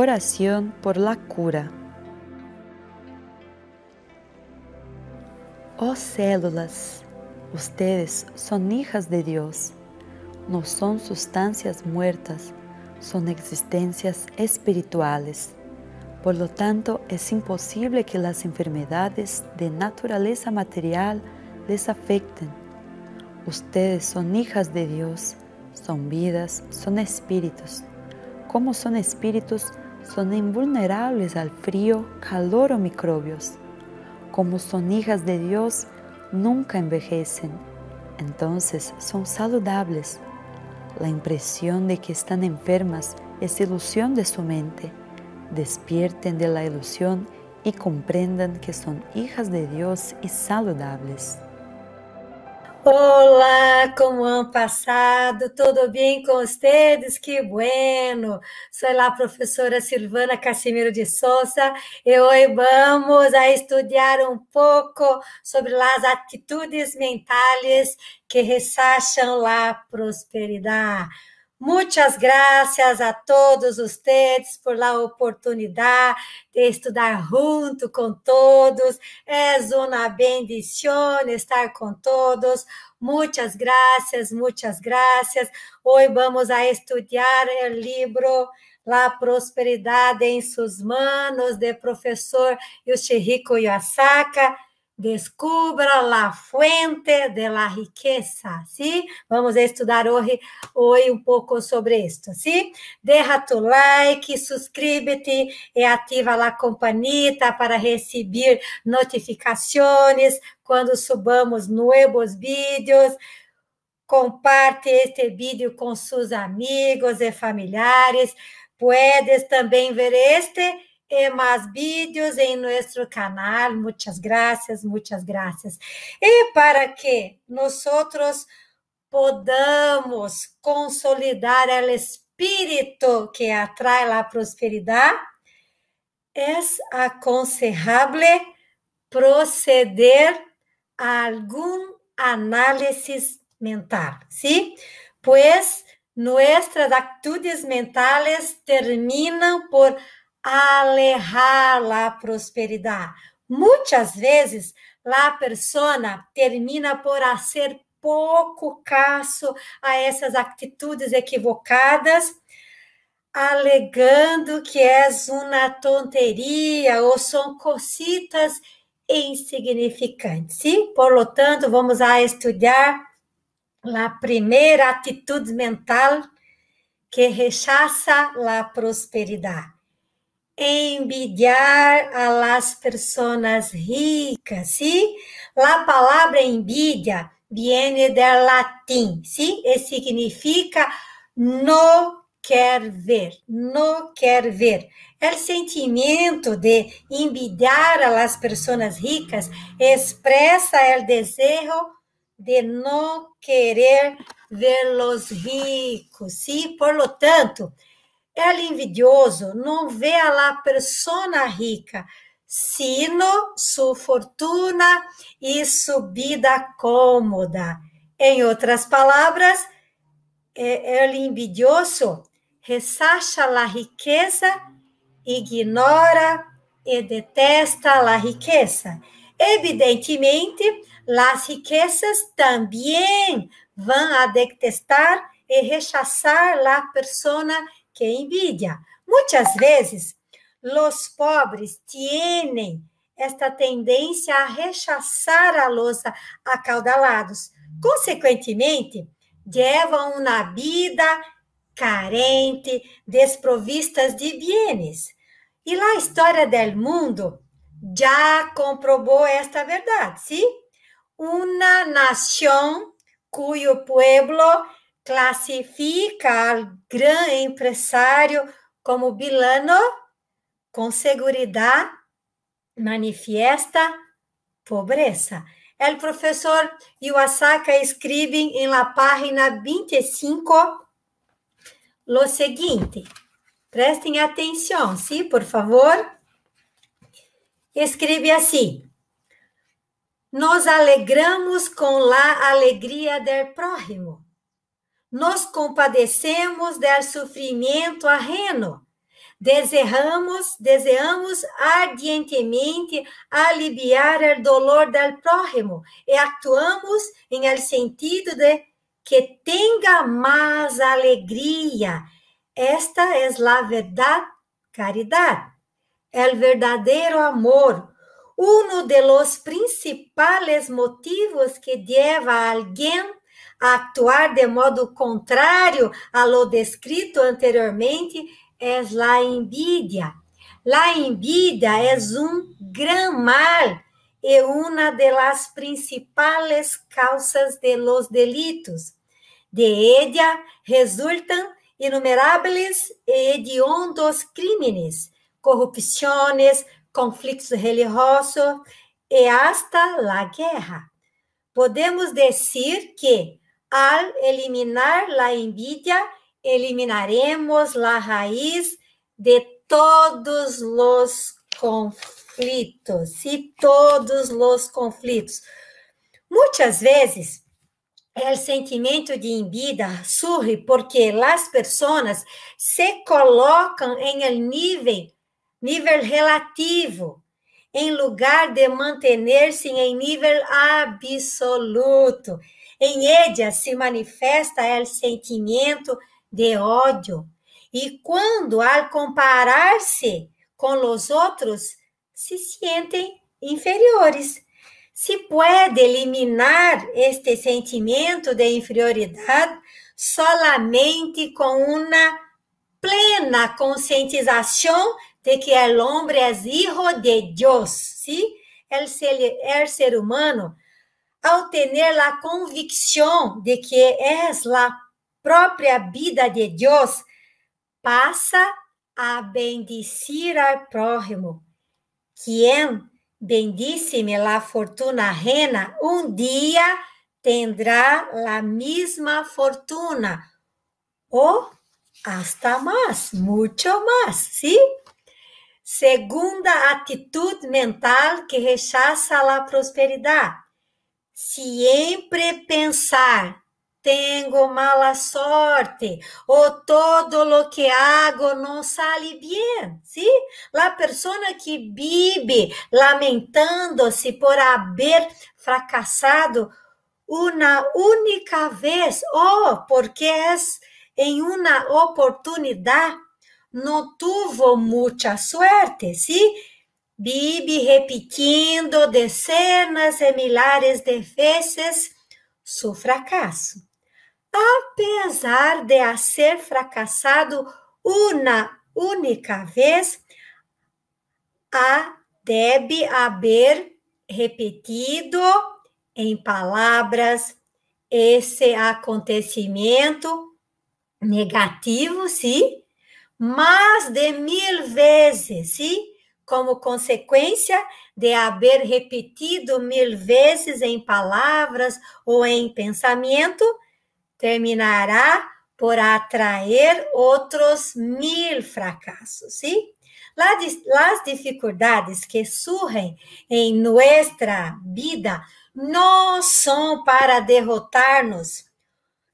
Oración por la cura. Oh células, ustedes son hijas de Dios. No son sustancias muertas, son existencias espirituales. Por lo tanto, es imposible que las enfermedades de naturaleza material les afecten. Ustedes son hijas de Dios, son vidas, son espíritus. Como son espíritus, son invulnerables al frío, calor o microbios. Como son hijas de Dios, nunca envejecen. Entonces son saludables. La impresión de que están enfermas es ilusión de su mente. Despierten de la ilusión y comprendan que son hijas de Dios y saludables. Olá, como han passado? Tudo bem com vocês? Que bueno! Sou a professora Silvana Casimiro de Souza e hoje vamos a estudar um pouco sobre as atitudes mentais que ressacham a prosperidade. Muitas graças a todos vocês por la oportunidade de estudar junto com todos. É uma bendição estar com todos. Muitas graças, muitas graças. Hoje vamos a estudar o livro La Prosperidade em suas manos, de professor Yoshihiko Yasaka. Descubra a fuente de la riqueza, ¿sí? Vamos a estudar hoje um pouco sobre isto, ¿sí? Deja tu like, suscríbete e ativa a campanita para receber notificações quando subamos novos vídeos. Comparte este vídeo com seus amigos e familiares. Puedes também ver este e mais vídeos em nosso canal. Muitas graças, muitas graças. E para que nós podamos consolidar o espírito que atrai a prosperidade, é aconselhável proceder a algum análise mental, ¿sí? Pues nuestras atitudes mentales terminam por alejar a prosperidade. Muitas vezes, a pessoa termina por fazer pouco caso a essas atitudes equivocadas, alegando que é uma tonteria ou são cositas insignificantes. ¿Sí? Por lo tanto, vamos a estudar a primeira atitude mental que rechaça a prosperidade. Envidiar a las personas ricas, ¿sí? La palavra envidia viene del latim, ¿sí? E significa no quer ver, no quer ver. El sentimento de envidiar a las personas ricas expressa el desejo de no querer ver los ricos, ¿sí? Por lo tanto, el envidioso não vê a pessoa rica, sino sua fortuna e sua vida cômoda. Em outras palavras, el envidioso rechaça a riqueza, ignora e detesta a riqueza. Evidentemente, as riquezas também vão a detestar e rechaçar a pessoa que envidia. Muitas vezes, os pobres têm esta tendência a rechaçar a los acaudalados. Consequentemente, levam uma vida carente, desprovistas de bienes. E a história do mundo já comprovou esta verdade, ¿sí? Uma nação cuyo pueblo classifica al gran empresário como vilano, com seguridade manifiesta pobreza. O professor Iwasaka escreve em la página 25 lo seguinte. Prestem atenção, sim, por favor. Escreve assim: nos alegramos com a alegria del prójimo. Nos compadecemos del sofrimento ajeno. Desejamos ardientemente aliviar o dolor do prójimo e actuamos em el sentido de que tenga mais alegria. Esta es la verdad, caridad, el verdadero amor. Uno de los principales motivos que lleva a alguien a actuar de modo contrário a lo descrito anteriormente es la envidia. La envidia es un gran mal y una de las principales causas de los delitos. De ella resultan inumerables e hediondos crímenes, corrupções, conflitos religiosos e hasta la guerra. Podemos dizer que, al eliminar la envidia, eliminaremos la raíz de todos los conflitos. Sí, todos los conflitos. Muitas vezes, o sentimento de envidia surge porque as pessoas se colocam em el nível relativo, em lugar de manter-se em nível absoluto. Em ellas se manifesta o sentimento de ódio. E quando, ao comparar-se com os outros, se sentem inferiores. Se pode eliminar este sentimento de inferioridade solamente com uma plena conscientização de que o homem é hijo de Deus. ¿Sí? El ser humano, ao ter a convicção de que é a própria vida de Deus, passa a bendecir ao prójimo, quien bendíceme la fortuna ajena, un día tendrá la misma fortuna, o hasta más, mucho más, ¿sí? Segunda atitude mental que rechaza la prosperidad. Siempre pensar, tengo mala sorte, o todo lo que hago no sale bien, ¿sí? La persona que vive lamentando-se por haber fracasado una única vez, o porque es en una oportunidad, no tuvo mucha suerte, ¿sí? Vive repetindo decenas e milhares de vezes su fracasso. Apesar de ser fracassado uma única vez, deve haver repetido em palavras esse acontecimento negativo, sim, mais de 1000 vezes, sim, como consequência de haver repetido 1000 vezes em palavras ou em pensamento, terminará por atrair outros 1000 fracassos, ¿sí? Las dificuldades que surgem em nuestra vida não são para derrotar-nos,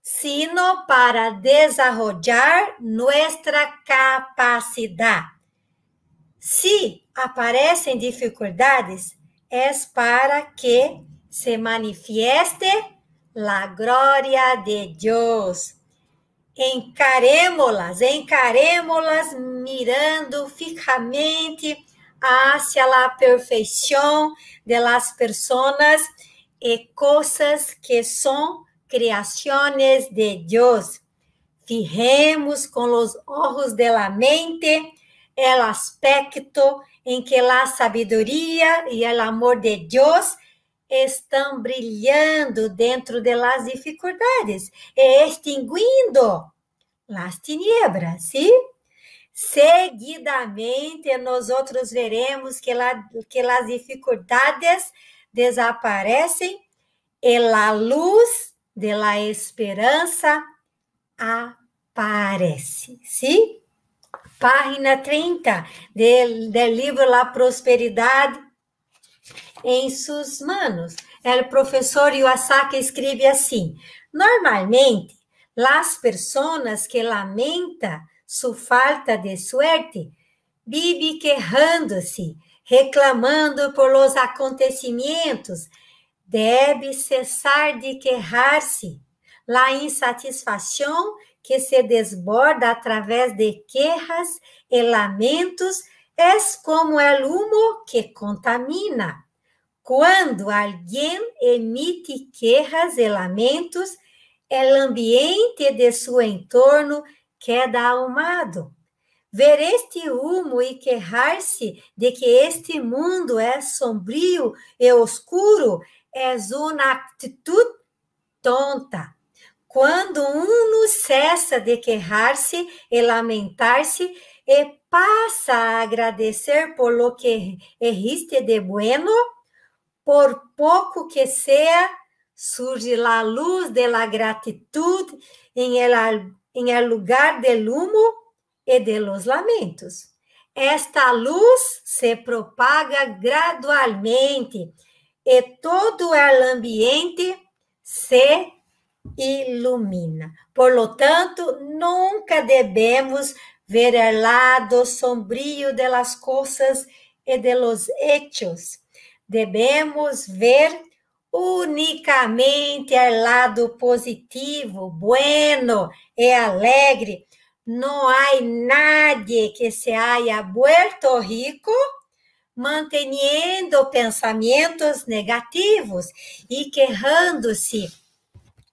sino para desarrollar nuestra capacidade. Se aparecem dificuldades, é para que se manifieste la glória de Deus. Encarémoslas mirando fijamente hacia la perfeição de las personas e coisas que são criações de Deus. Fijemos com os olhos de la mente el aspecto em que la sabedoria e el amor de Deus estão brilhando dentro de las dificuldades e extinguindo las tinieblas, ¿sí? Seguidamente, nós veremos que as dificuldades desaparecem e a luz de la esperança aparece, ¿sí? Página 30 del livro La Prosperidade em suas manos. O professor Iwasaki escreve assim: normalmente, as pessoas que lamentam sua falta de suerte vive quejando-se, reclamando por los acontecimentos, debe cessar de quejar-se. La insatisfação que se desborda através de quejas e lamentos é como o humo que contamina. Quando alguém emite quejas e lamentos, o ambiente de seu entorno queda ahumado. Ver este humo e quejar-se de que este mundo é sombrio e oscuro é uma atitude tonta. Quando uno cessa de quejar-se e lamentar-se e passa a agradecer por lo que existe de bueno, por pouco que sea, surge la luz de la gratitud en el lugar del humo e de los lamentos. Esta luz se propaga gradualmente e todo o ambiente se ilumina. Por lo tanto, nunca devemos ver el lado sombrio de las cosas e de los hechos. Devemos ver unicamente o lado positivo, bueno e alegre. Não há nadie que se haya vuelto rico mantendo pensamentos negativos e quejando-se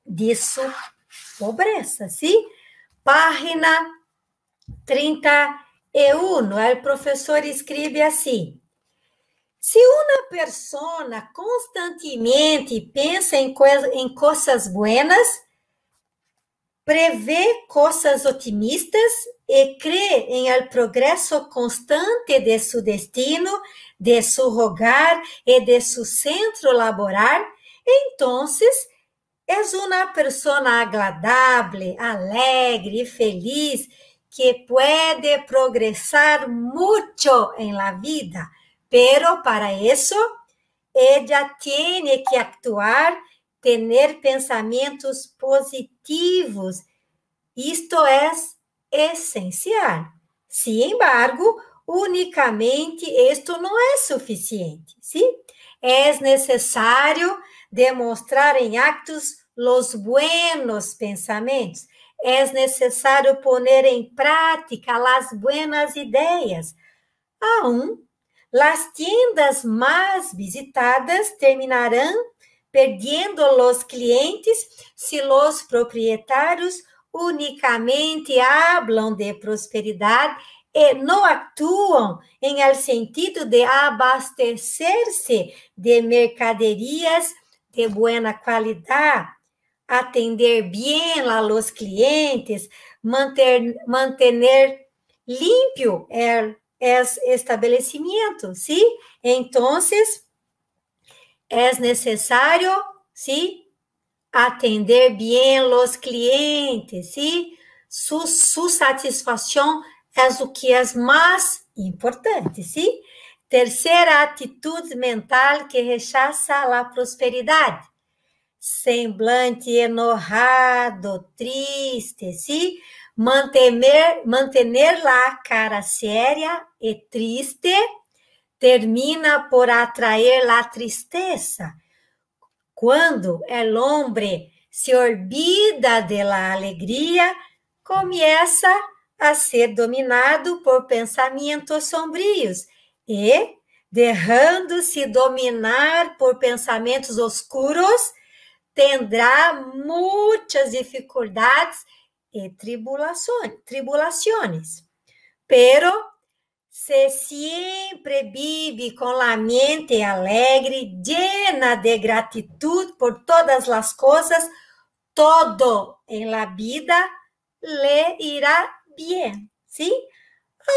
de sua pobreza, sim? Página 31, o professor escreve assim: se uma pessoa constantemente pensa em coisas buenas, prevê coisas otimistas e crê em el progresso constante de seu destino, de seu hogar e de seu centro laboral, então é uma pessoa agradável, alegre e feliz que pode progresar muito em la vida. Pero para isso, ella tiene que actuar, tener pensamentos positivos. Isto é essencial. Sin embargo, unicamente isto não é suficiente, ¿sí? É necessário demonstrar em actos los buenos pensamentos. É necessário poner em prática as buenas ideias. Aún las tiendas más visitadas terminarán perdiendo los clientes si los propietarios unicamente hablan de prosperidad e no actúan en el sentido de abastecerse de mercaderias de buena calidad, atender bien a los clientes, mantener limpio el estabelecimiento, ¿sí? Entonces, es necesario, ¿sí? Atender bien los clientes, ¿sí? Su satisfação é o que é mais importante, ¿sí? Terceira atitude mental que rechaza a prosperidade. Semblante enojado, triste, ¿sí? Mantener la cara seria e triste termina por atraer la tristeza. Quando el hombre se olvida de la alegria, começa a ser dominado por pensamentos sombrios e, deixando-se dominar por pensamentos oscuros, tendrá muitas dificuldades e tribulações. Pero se sempre vive com a mente alegre, llena de gratitud por todas as coisas, todo em la vida le irá bien, ¿sí?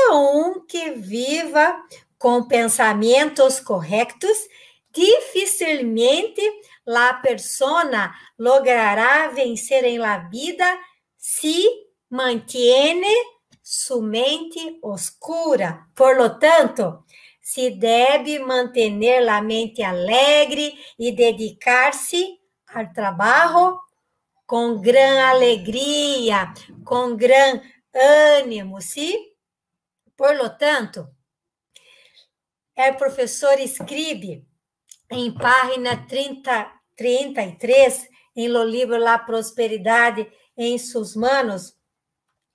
Aunque viva com pensamentos corretos, dificilmente la persona logrará vencer em la vida se mantiene su mente oscura. Por lo tanto, se deve manter a mente alegre e dedicar-se ao trabalho com gran alegria, com gran ânimo, ¿sí? Por lo tanto, o professor escreve em página 33, em lo livro La Prosperidade em suas manos,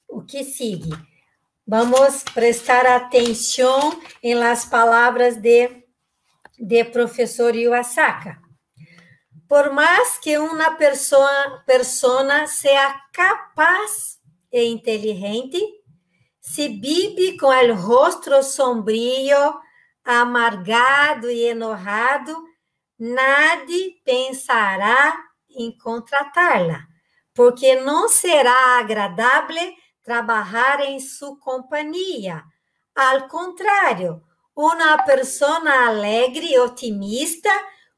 o que sigue. Vamos prestar atenção em las palavras de professor Iwasaka. Por mais que uma persona seja capaz e inteligente, se vive com o rosto sombrio, amargado e enojado, nadie pensará em contratá-la, porque não será agradável trabalhar em sua companhia. Al contrário, uma pessoa alegre e otimista,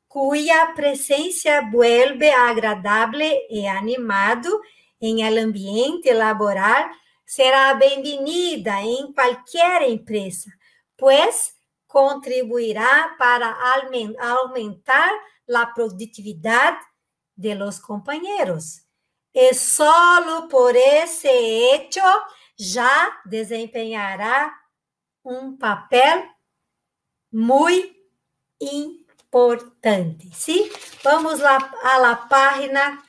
cuya presença vuelve agradável e animado em el ambiente laboral, será bem-vinda em qualquer empresa, pois contribuirá para aumentar a produtividade de los compañeros. E solo por esse hecho já desempenhará um papel muito importante. ¿Sí? Vamos lá a la página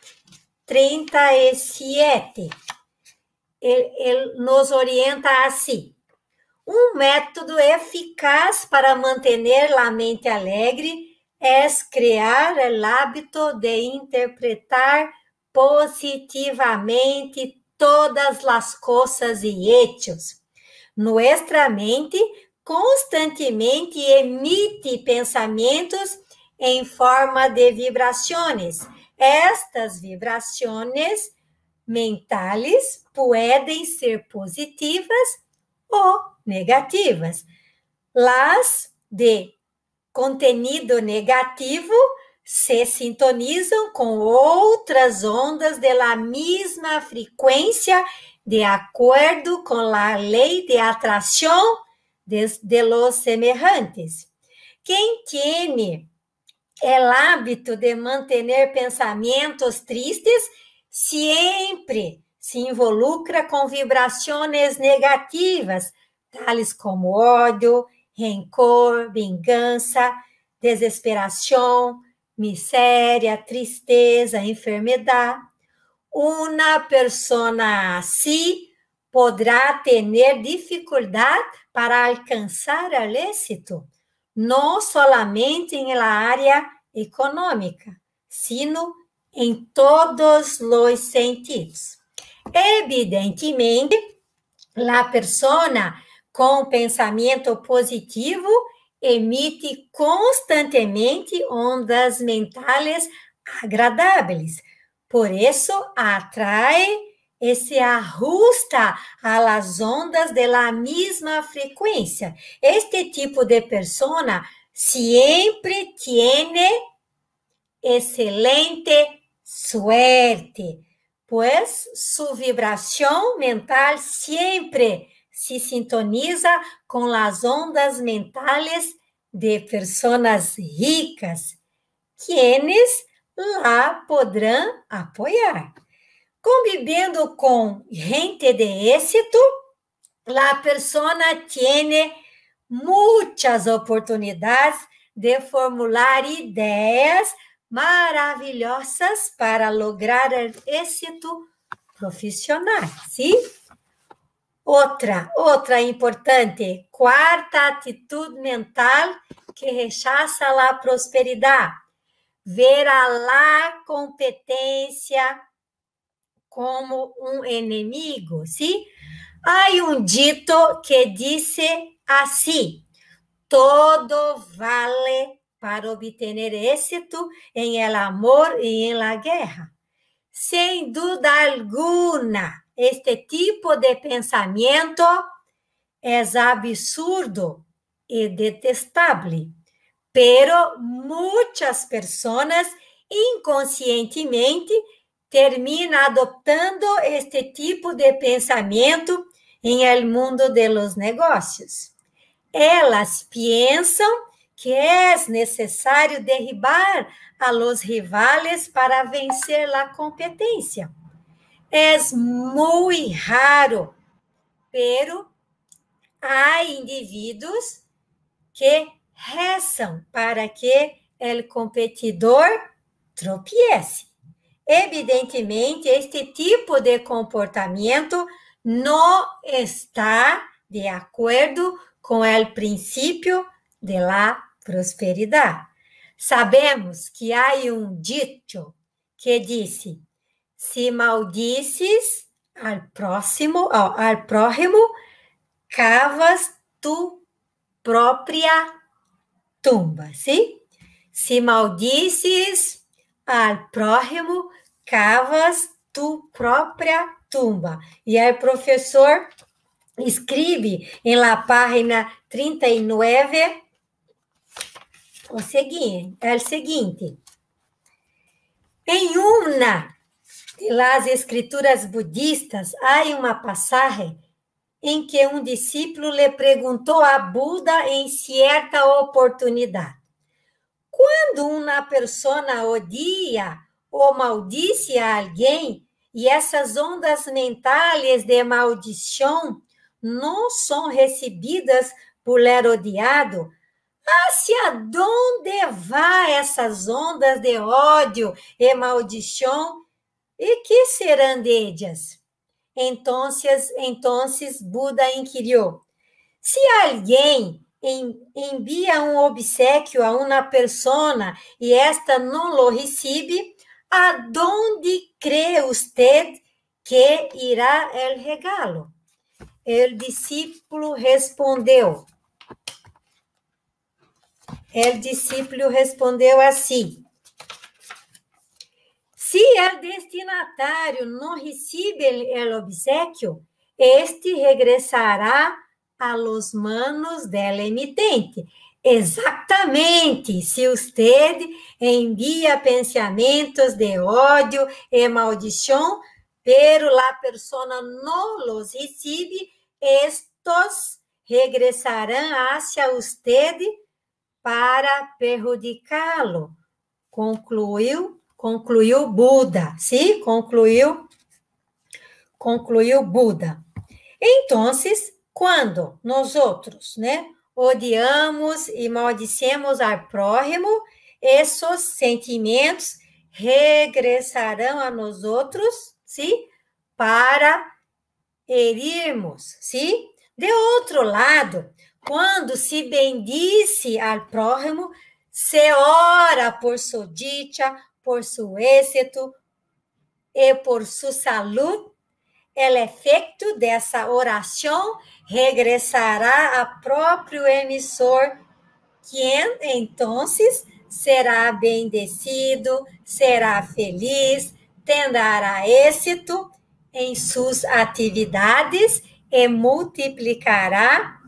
37. Ele nos orienta assim. Um método eficaz para manter a mente alegre é criar o hábito de interpretar positivamente todas as coisas e hechos. Nuestra mente constantemente emite pensamentos em forma de vibrações. Estas vibrações mentales podem ser positivas ou negativas. Las de contenido negativo se sintonizam com outras ondas de la mesma frequência, de acordo com a lei de atração de los semejantes. Quem tiene el hábito de manter pensamentos tristes sempre se involucra com vibrações negativas, tales como ódio, rancor, vingança, desesperação, miséria, tristeza, enfermidade. Uma pessoa assim poderá ter dificuldade para alcançar o êxito, não somente em la área econômica, sino em todos os sentidos. Evidentemente, a pessoa com pensamento positivo emite constantemente ondas mentais agradáveis. Por isso, atrai e se ajusta a las ondas de la misma frequência. Este tipo de pessoa sempre tiene excelente suerte, pues su vibración mental siempre se sintoniza con las ondas mentales de personas ricas, quienes la podrán apoyar. Convivendo com gente de éxito, la persona tiene muchas oportunidades de formular ideias maravillosas para lograr el éxito profissional, ¿sí? Outra importante, quarta atitude mental que rechaça a prosperidade, ver a competência como um inimigo, ¿sí? Há dito que diz assim: todo vale para obter êxito em el amor e em la guerra. Sem dúvida alguna, este tipo de pensamento é absurdo e detestável, pero muitas pessoas inconscientemente terminam adoptando este tipo de pensamento em el mundo de los negócios. Elas pensam que é necessário derribar a los rivales para vencer a competência. É muito raro, pero há indivíduos que rezam para que o competidor tropiece. Evidentemente, este tipo de comportamento não está de acordo com o princípio da prosperidade. Sabemos que há dito que diz: se maldices ao próximo, ao prójimo, cavas tu própria tumba, sim? Se maldices ao prójimo, cavas tu própria tumba. E aí o professor escreve em la página 39 o seguinte: em uma das escrituras budistas, há uma passagem em que um discípulo lhe perguntou a Buda em certa oportunidade: quando uma pessoa odia ou maldice a alguém e essas ondas mentais de maldição não são recebidas por ser odiado, hacia onde vão essas ondas de ódio e maldição e que serão delas? Então Buda inquiriu: se alguém envia um obsequio a uma pessoa e esta não lo recebe, aonde crê você que irá o regalo? O discípulo respondeu assim: se o destinatário não recebe o obsequio, este regressará a los manos del emitente. Exatamente, se você envia pensamentos de ódio e maldição, pero la persona não los recebe, estos regressarão hacia usted para perjudicá-lo. Concluiu Buda, sim? Concluiu Buda. Então, quando nós outros, odiamos e maldicemos ao próximo, esses sentimentos regressarão a nós outros, sim? Para herirmos, sim? De outro lado, quando se bendice ao próximo, se ora por sua dicha, por seu êxito e por sua saúde, o efeito dessa oração regressará ao próprio emissor, quem então será bendecido, será feliz, terá êxito em suas atividades e multiplicará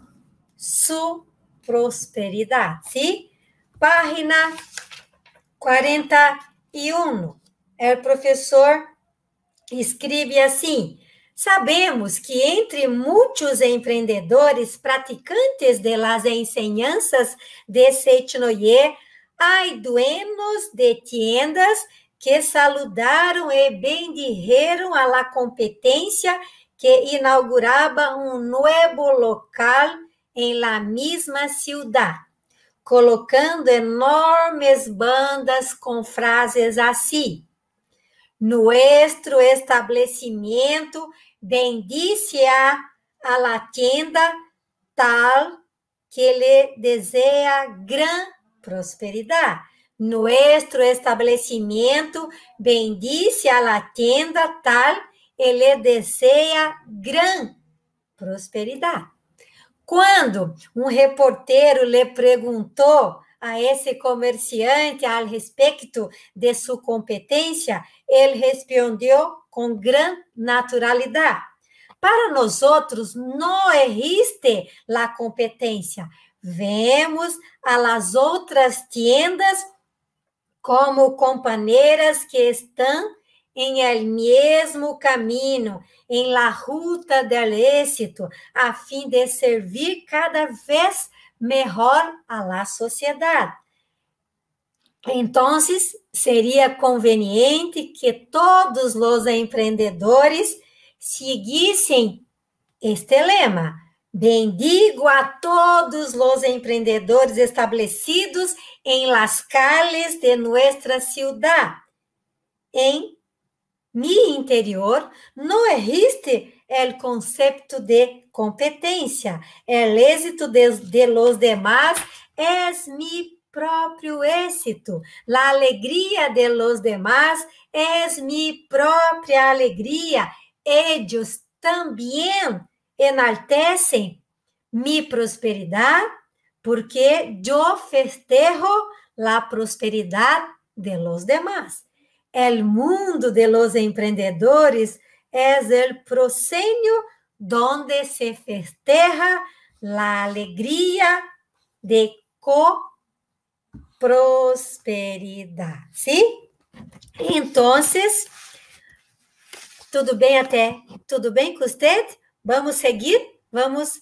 sua prosperidade. Sim? Página 41. O professor escreve assim: sabemos que entre muitos empreendedores praticantes de las enseñanzas de Seitnoye, há dueños de tiendas que saludaram e bendijeron a la competencia que inauguraba un nuevo local en la misma ciudad, colocando enormes bandas com frases assim: nuestro establecimiento bendice a la tienda tal que le desea gran prosperidad. Nuestro establecimiento bendice a la tienda tal que le desea gran prosperidad. Quando um reporteiro lhe perguntou a esse comerciante a respeito de sua competência, ele respondeu com grande naturalidade: para nós outros não existe a competência. Vemos a las outras tiendas como companheiras que estão em el mesmo caminho, em la ruta del éxito, a fim de servir cada vez melhor a la sociedade. Então, seria conveniente que todos os empreendedores seguissem este lema: Bendigo a todos los emprendedores establecidos en las calles de nuestra ciudad. En mi interior no existe el concepto de competencia. El éxito de los demás es mi propio éxito. La alegría de los demás es mi propia alegría. Ellos también enaltecen mi prosperidad porque yo festejo la prosperidad de los demás. El mundo de los emprendedores es el proscenio donde se festeja la alegría de coprosperidad, ¿sí? Entonces, tudo bem até? Tudo bem com você? Vamos seguir? Vamos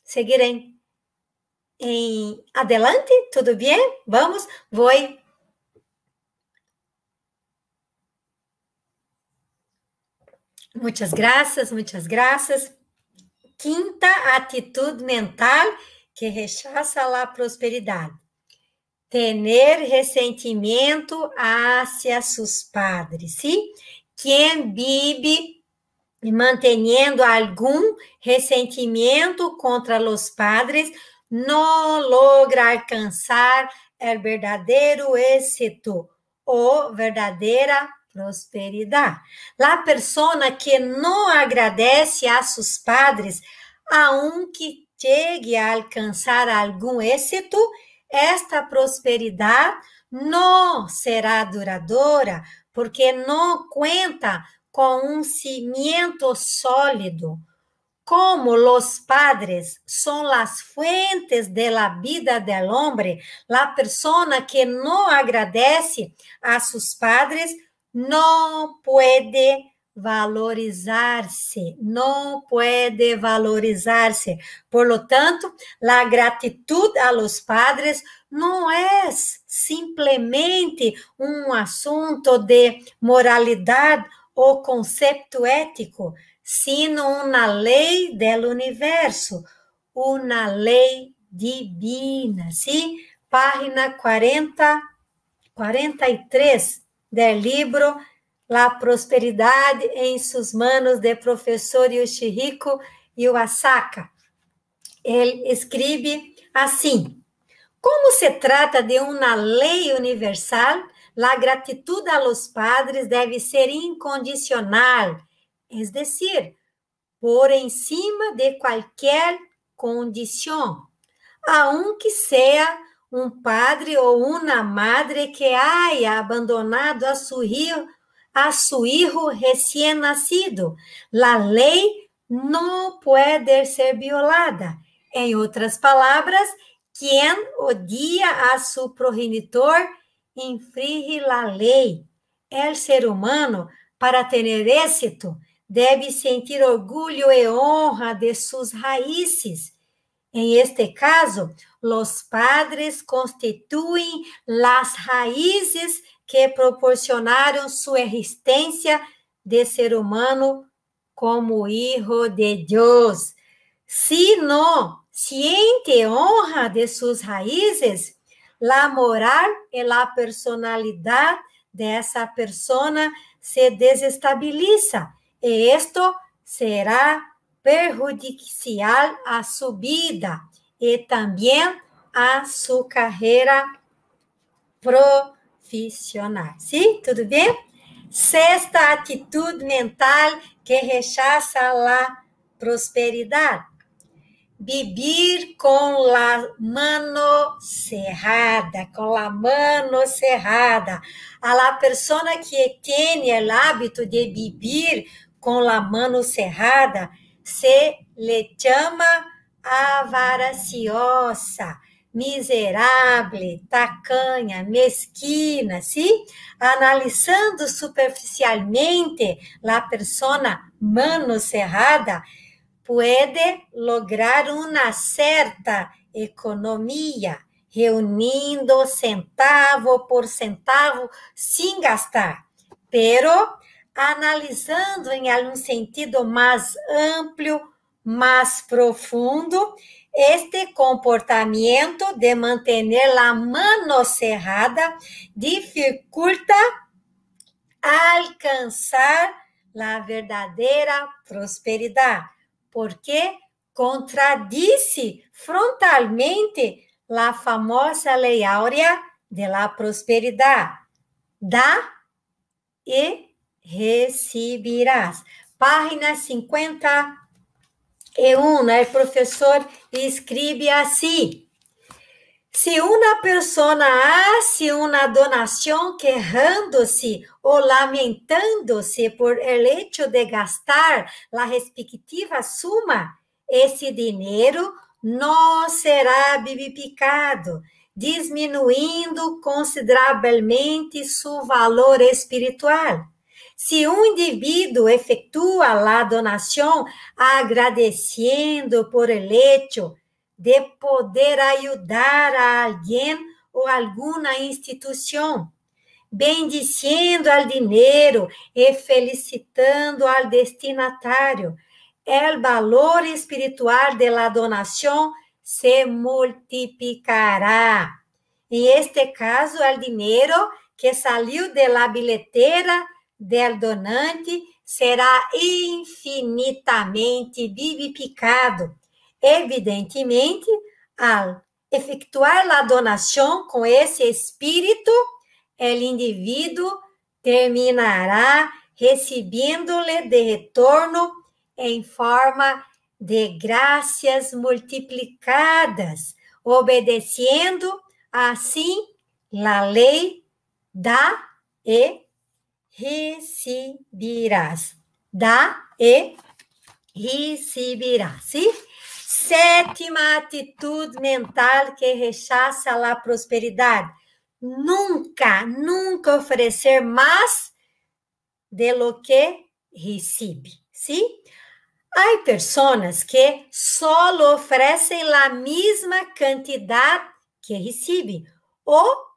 seguir em adelante? Tudo bem? Vamos? Muchas gracias, muchas gracias. Quinta atitude mental que rechaza a prosperidade. Tener ressentimento hacia sus padres, ¿sí? Quien vive manteniendo algún ressentimento contra los padres no logra alcanzar el verdadero éxito o verdadera prosperidad. La persona que no agradece a sus padres, aunque llegue a alcanzar algún éxito, esta prosperidad no será duradoura, porque no cuenta con un cimiento sólido. Como los padres son las fuentes de la vida del hombre, la persona que no agradece a sus padres no puede valorizarse, no puede valorizarse. Por lo tanto, la gratitud a los padres no es simplemente un asunto de moralidad o concepto ético, sino una ley del universo, una ley divina, ¿sí? Página 43 del libro La Prosperidad en sus manos, de professor Yoshihiko Iwasaka. Ele escreve assim: como se trata de uma lei universal, la gratitud a los padres deve ser incondicional, es decir, por encima de qualquer condição, aunque sea um padre ou uma madre que haya abandonado a su hijo recién nacido. La lei não pode ser violada. Em outras palavras, quem odia a su progenitor infringe la lei. El ser humano, para ter êxito, deve sentir orgulho e honra de suas raízes. En este caso, los padres constituyen las raíces que proporcionaron su existencia de ser humano como hijo de Dios. Si no siente honra de sus raíces, la moral y la personalidad de esa persona se desestabiliza, y esto será perjudicial a su vida y también a su carrera profissional. ¿Sí? ¿Tudo bien? Sexta atitude mental que rechaza la prosperidad. Vivir con la mano cerrada, con la mano cerrada. A la persona que tiene el hábito de vivir con la mano cerrada se le llama avariciosa, miserável, tacanha, mesquina, ¿sí? Analisando superficialmente la persona mano cerrada, puede lograr una certa economía, reunindo centavo por centavo sin gastar, pero analisando em algum sentido mais amplo, más profundo, este comportamiento de mantener la mano cerrada dificulta alcanzar la verdadera prosperidad, porque contradice frontalmente la famosa lei áurea de la prosperidad. Dá e recibirás. Página 51, o professor escreve assim: se uma pessoa hace uma donação quejándose ou lamentando-se por el hecho de gastar la respectiva suma, esse dinheiro não será vivificado, diminuindo consideravelmente seu valor espiritual. Se um indivíduo efetua a donação agradecendo por el hecho de poder ajudar a alguém ou alguma instituição, bendiciendo al dinheiro e felicitando al destinatário, o valor espiritual de la donação se multiplicará. Em este caso, o dinheiro que saiu de la bilheteira del donante será infinitamente vivificado. Evidentemente, ao efetuar a donação com esse espírito, o indivíduo terminará recebendo-lhe de retorno em forma de graças multiplicadas, obedecendo assim a lei dá e recibirás. Dá e recibirás. Sim? Sétima atitude mental que rechaça a prosperidade: nunca oferecer mais de lo que recebe. Sim? Há pessoas que só oferecem a mesma quantidade que recebem, ou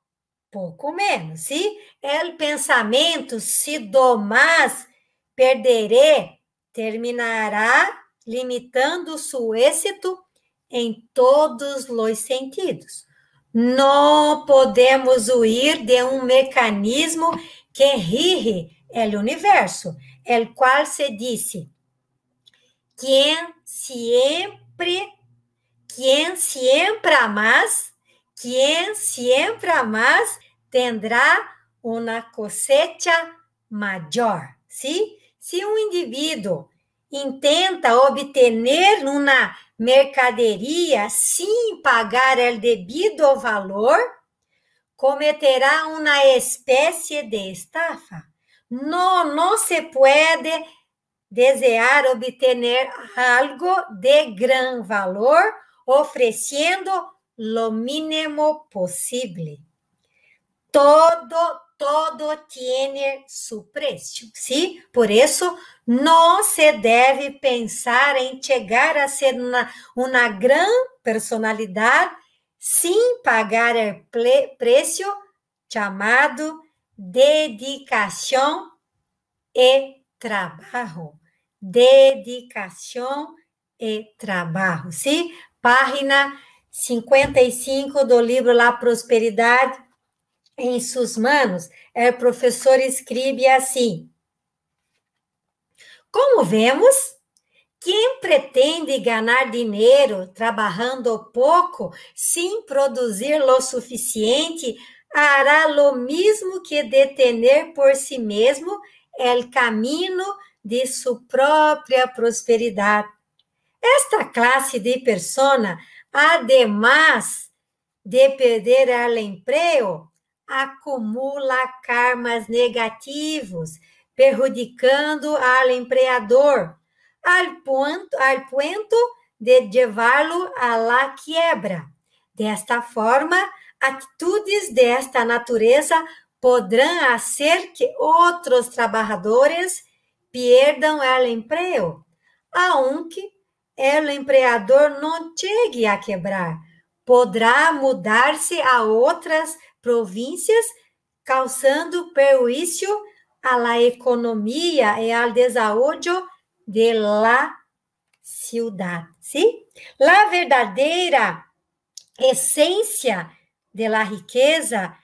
pouco menos. Sim? O pensamento, se do mais perderé, terminará limitando seu êxito em todos os sentidos. Não podemos huir de um mecanismo que rige o universo, el qual se disse: quien siempre más tendrá uma cosecha maior. ¿Sí? Se um indivíduo intenta obter uma mercaderia sem pagar o devido valor, cometerá uma espécie de estafa. Não se pode desejar obter algo de gran valor oferecendo lo mínimo possível. Todo tiene su preço, ¿sí? Por isso, não se deve pensar em chegar a ser uma gran personalidade sem pagar o preço chamado dedicação e trabalho. Dedicação e trabalho, ¿sí? Página 55 do livro La Prosperidade em suas manos, o professor escreve assim: como vemos, quem pretende ganhar dinheiro trabalhando pouco, sem produzir o suficiente, hará lo mesmo que detener por si mesmo o caminho de sua própria prosperidade. Esta classe de persona, además de perder o emprego, acumula karmas negativos, perjudicando ao empregador, al ponto de llevarlo a la quiebra. Desta forma, atitudes desta natureza poderão fazer que outros trabalhadores perdam o emprego, aunque o empregador não chegue a quebrar. Poderá mudar-se a outras províncias, causando prejuízo à economia e ao desaúdio de la ciudad, ¿sí? La verdadera esencia de la riqueza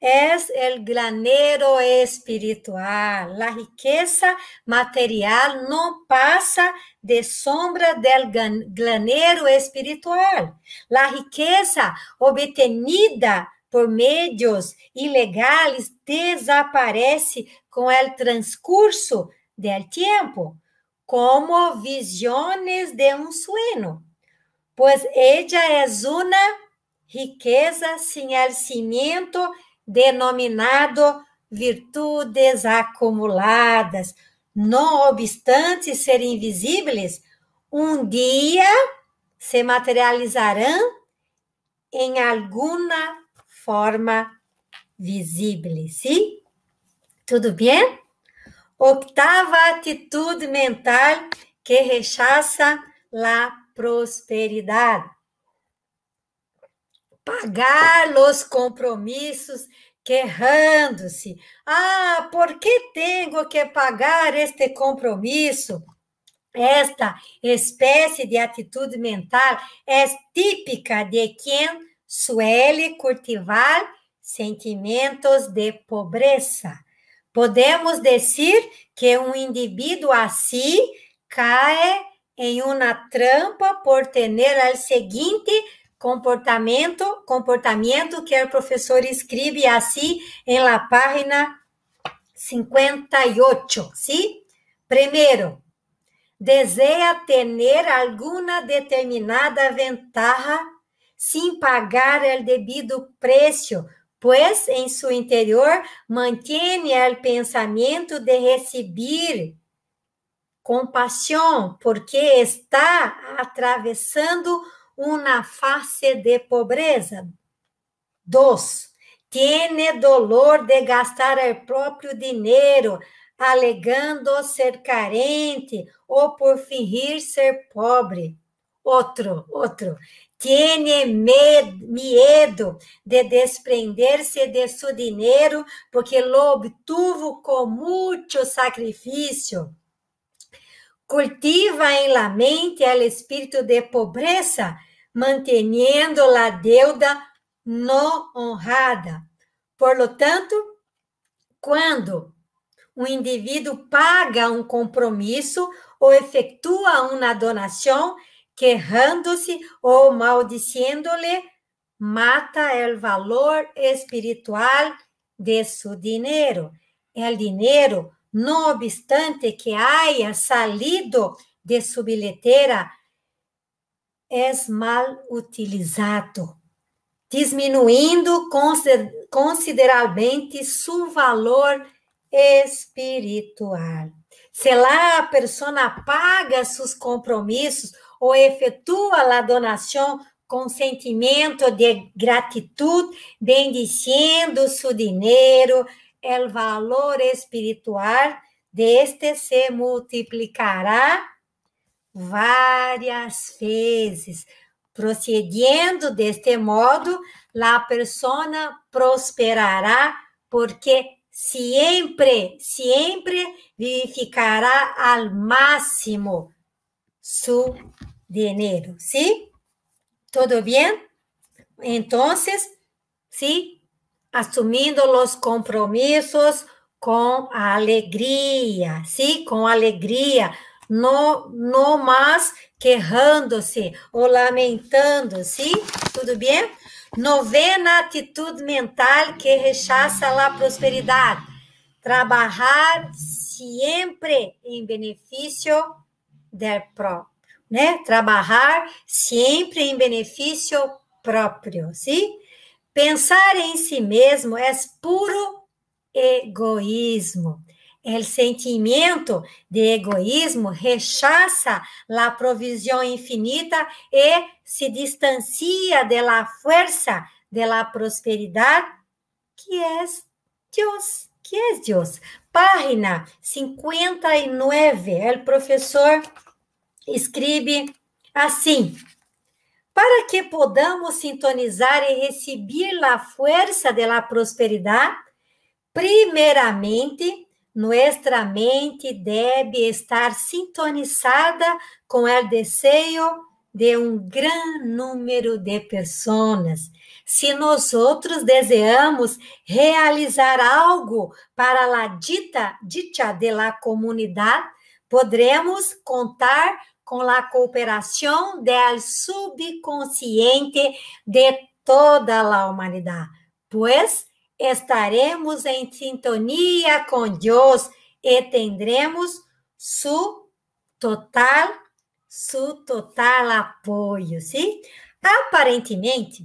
es el granero espiritual. La riqueza material no pasa de sombra del granero espiritual. La riqueza obtenida por medios ilegales desaparece con el transcurso del tiempo, como visiones de un sueño, pues ella es una riqueza sin el cimiento denominado virtudes acumuladas. No obstante ser invisíveis, um dia se materializarão em alguma forma visível, ¿sí? Tudo bem? Octava atitude mental que rechaça a prosperidade. Pagar os compromissos quejando-se. Ah, ¿por que tenho que pagar este compromisso? Esta espécie de atitude mental é típica de quem suele cultivar sentimentos de pobreza. Podemos dizer que um indivíduo assim cai em uma trampa por ter o seguinte comportamento que o professor escreve assim em la página 58, ¿sí? Primeiro, deseja ter alguma determinada ventaja sem pagar o devido preço, pois em seu interior mantém o pensamento de receber compaixão, porque está atravessando uma fase de pobreza. 2. Tiene dolor de gastar o próprio dinheiro, alegando ser carente ou por fingir ser pobre. Outro. Tiene medo de desprender-se de seu dinheiro porque lo obtuvo com muito sacrifício. Cultiva em la mente o espírito de pobreza, manteniendo la deuda no honrada. Por lo tanto, quando o indivíduo paga um compromisso ou efetua uma donação, quejando-se ou maldiciendo-lhe, mata o valor espiritual de seu dinheiro. O dinheiro, no obstante que haya salido de su billetera, es mal utilizado, disminuindo consideravelmente su valor espiritual. Se a pessoa paga seus compromissos ou efetua a donação com sentimento de gratidão, bendiciendo seu dinheiro, o valor espiritual deste se multiplicará várias vezes. Procedendo deste modo, a pessoa prosperará porque sempre vivificará ao máximo seu dinheiro. ¿Sí? ¿Todo bem? Então, ¿sí? Assumindo os compromissos com alegria, ¿sí? Com alegria, no mais quejando-se ou lamentando-se, tudo bem? Novena atitude mental que rechaça a prosperidade. Trabalhar sempre em benefício del próprio, né? Trabalhar sempre em benefício próprio, ¿sí? Pensar em si mesmo é puro egoísmo. O sentimento de egoísmo rechaça a provisão infinita e se distancia de la fuerza de la prosperidade, que é Deus. Que é Deus? Página 59, o professor escreve assim: para que podamos sintonizar e receber a força da prosperidade, primeiramente, nuestra mente debe estar sintonizada com o desejo de gran número de pessoas. Se nós desejamos realizar algo para a dicha de la comunidade, podremos contar com a cooperação do subconsciente de toda a humanidade, pois estaremos em sintonia com Deus e tendremos su total apoio, sim? Aparentemente,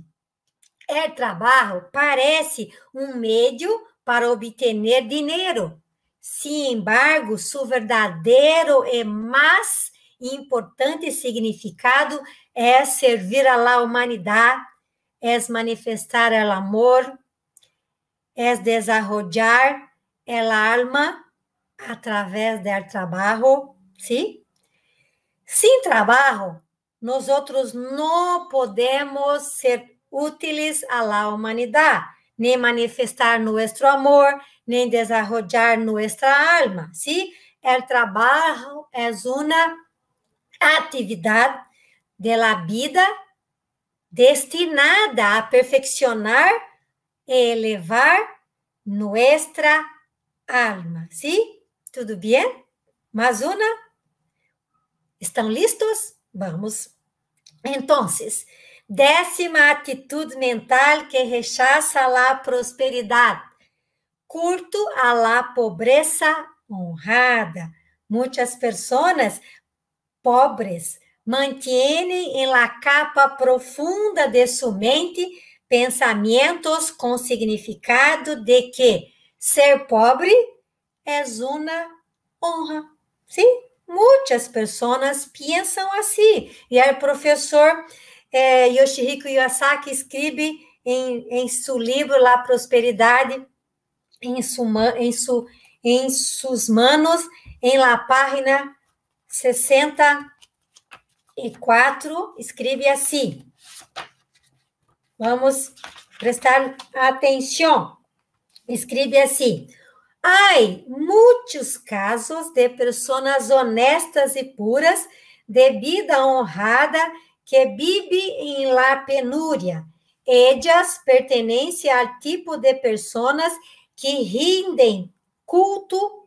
o trabalho parece um meio para obter dinheiro. Sin embargo, su verdadeiro e mais importante significado é servir a la humanidade, é manifestar o amor, é desarrollar a alma através do trabalho, ¿sí? Sem trabalho, nós não podemos ser úteis à la humanidade, nem manifestar nosso amor, nem desarrollar nossa alma, ¿sí? O trabalho é uma atividade de la vida destinada a perfeccionar e elevar nuestra alma, ¿sí? Tudo bem? Mais uma? Estão listos? Vamos. Então, 10ª atitude mental que rechaça a prosperidade. Curto a la pobreza honrada. Muitas pessoas pobres mantêm em la capa profunda de sua mente pensamentos com significado de que ser pobre é uma honra. Sim? Muitas pessoas pensam assim. E o professor Yoshihiko Yasaki escreve em seu livro La Prosperidade em suas manos, em la página 64, escreve assim. Vamos prestar atenção. Escreve assim: há muitos casos de pessoas honestas e puras, de vida honrada, que vivem em la penúria. Ellas pertencem ao tipo de pessoas que rindem culto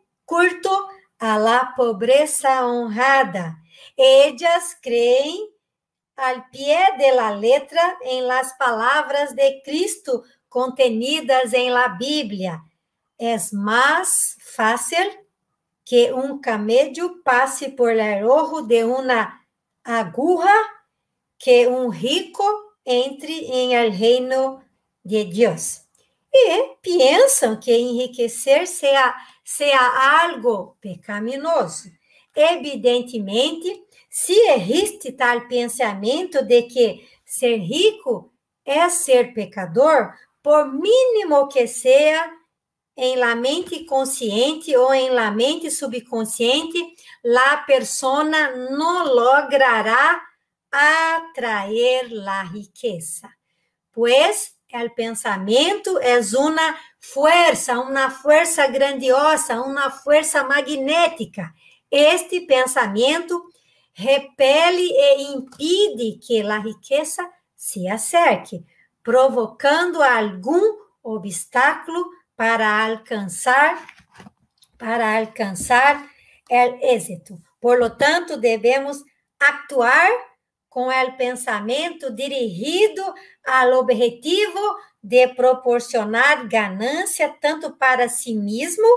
a la pobreza honrada. Ellas creem al pie de la letra em las palavras de Cristo contenidas em la Bíblia. É mais fácil que camello passe por el ojo de uma aguja que rico entre em el reino de Deus. E pensam que enriquecer seja algo pecaminoso. Evidentemente, se existe tal pensamento de que ser rico é ser pecador, por mínimo que seja, em la mente consciente ou em la mente subconsciente, la persona não logrará atrair la riqueza. Pues el pensamento é uma força grandiosa, uma força magnética. Este pensamento repele e impede que a riqueza se acerque, provocando algum obstáculo para alcançar o êxito. Por lo tanto, devemos actuar com o pensamento dirigido ao objetivo de proporcionar ganância tanto para si mesmo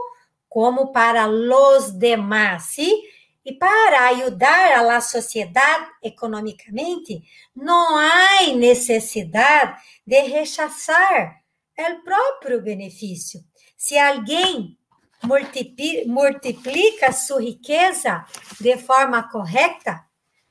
como para os demais, ¿sí? E para ajudar a la sociedade economicamente, não há necessidade de rechazar o próprio benefício. Se alguém multiplica sua riqueza de forma correta,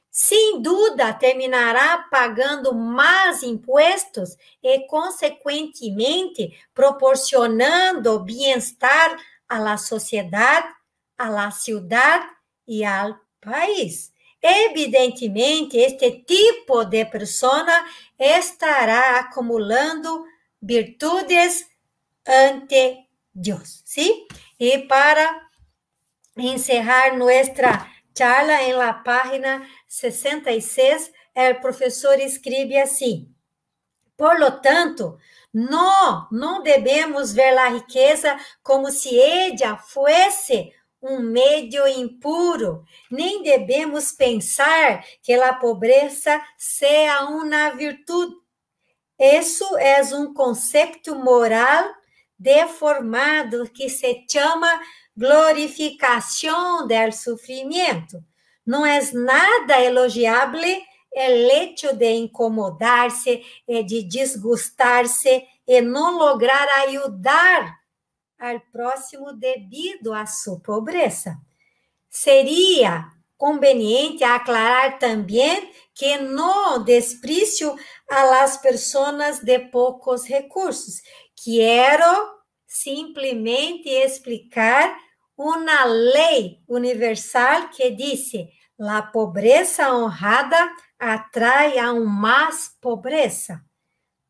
sem dúvida terminará pagando mais impostos e, consequentemente, proporcionando bem-estar à la sociedade, à la cidade e ao país. Evidentemente, este tipo de pessoa estará acumulando virtudes ante Deus, ¿sí? E para encerrar nuestra charla en la página 66, el professor escreve assim: por lo tanto, não devemos ver a riqueza como se ella fuese um meio impuro, nem devemos pensar que a pobreza seja uma virtude. Isso é um conceito moral deformado que se chama glorificação do sofrimento. Não é nada elogiável el hecho de incomodar-se, de desgustar-se e não lograr ajudar ao próximo devido à sua pobreza. Seria conveniente aclarar também que no desprecio a las personas de pocos recursos. Quero simplesmente explicar uma lei universal que diz: la pobreza honrada atrai aún más pobreza,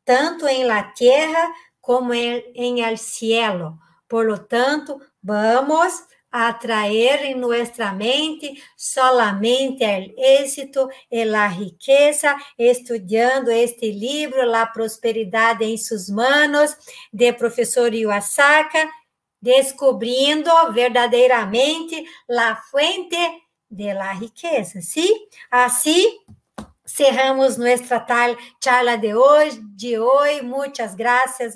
tanto en la tierra como en el cielo. Por lo tanto, vamos a atraer en nuestra mente solamente el éxito y la riqueza, estudiando este libro, La Prosperidad en sus manos, de professor Iwasaka, descobrindo verdadeiramente la fuente de la riqueza, ¿sí? Así cerramos nuestra charla de hoy. Muchas gracias.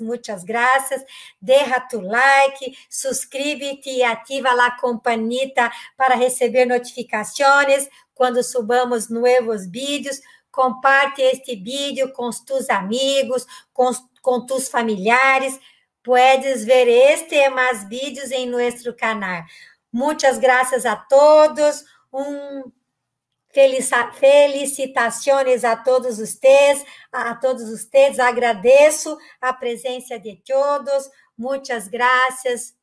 Deja tu like, suscríbete y activa la campanita para receber notificaciones quando subamos nuevos vídeos. Comparte este vídeo com tus amigos, com tus familiares. Puedes ver este e mais vídeos em nosso canal. Muchas gracias a todos. Felicitações a todos vocês, agradeço a presença de todos, muitas graças.